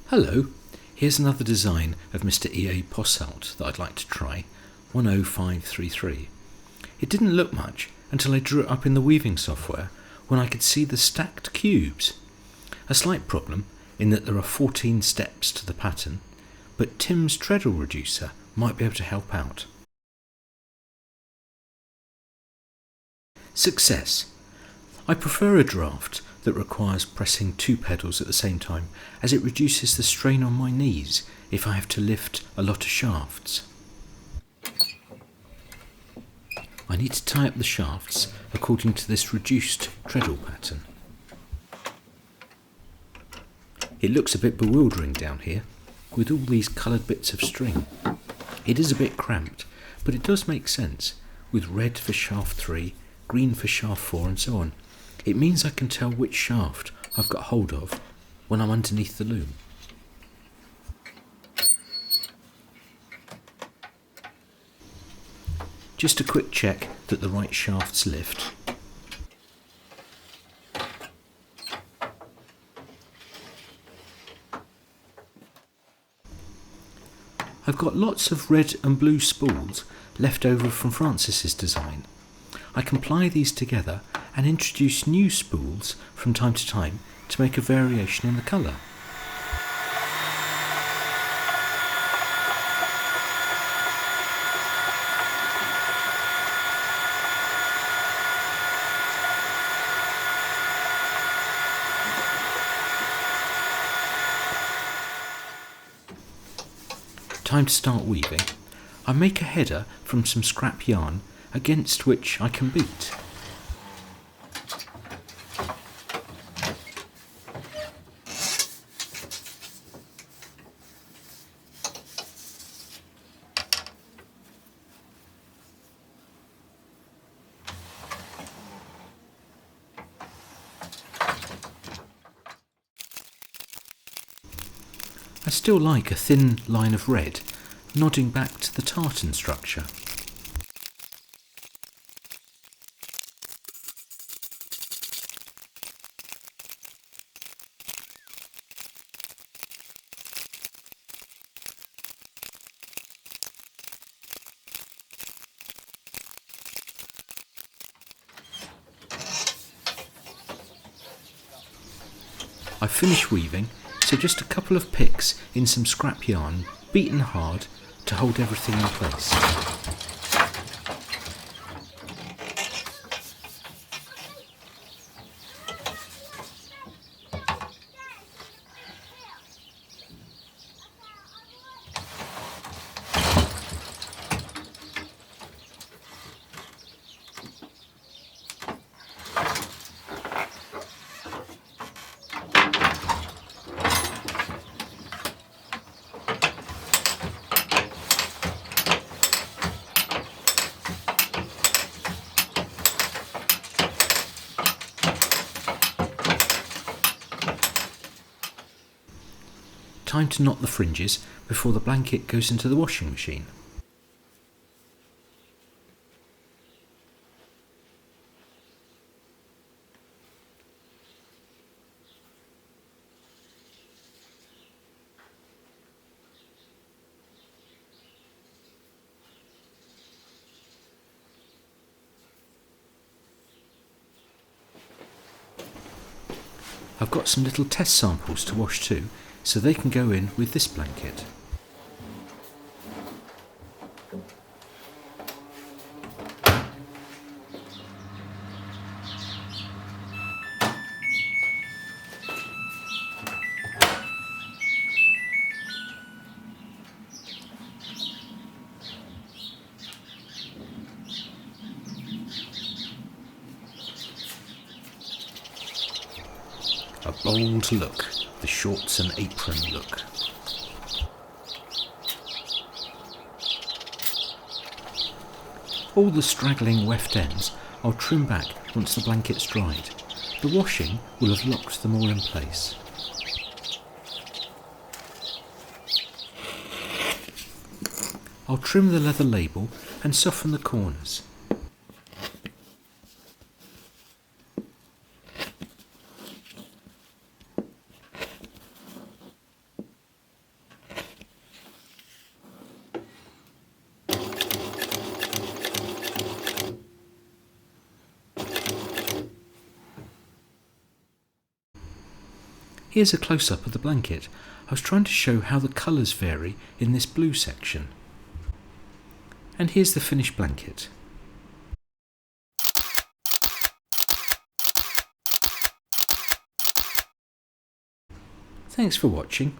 Hello, here's another design of Mr. E.A. Posselt that I'd like to try, 10533. It didn't look much until I drew it up in the weaving software when I could see the stacked cubes. A slight problem in that there are 14 steps to the pattern, but Tim's treadle reducer might be able to help out. Success. I prefer a draft that requires pressing 2 pedals at the same time, as it reduces the strain on my knees if I have to lift a lot of shafts. I need to tie up the shafts according to this reduced treadle pattern. It looks a bit bewildering down here, with all these coloured bits of string. It is a bit cramped, but it does make sense, with red for shaft 3, green for shaft 4 and so on. It means I can tell which shaft I've got hold of when I'm underneath the loom. Just a quick check that the right shafts lift. I've got lots of red and blue spools left over from Francis's design. I can ply these together and introduce new spools from time to time to make a variation in the colour. Time to start weaving. I make a header from some scrap yarn against which I can beat. I still like a thin line of red, nodding back to the tartan structure. I've finished weaving, so just a couple of picks in some scrap yarn, beaten hard to hold everything in place. Time to knot the fringes before the blanket goes into the washing machine. I've got some little test samples to wash too, so they can go in with this blanket. A bold look, the shorts and apron look. All the straggling weft ends I'll trim back once the blanket's dried. The washing will have locked them all in place. I'll trim the leather label and soften the corners. Here's a close-up of the blanket. I was trying to show how the colours vary in this blue section. And here's the finished blanket. Thanks for watching.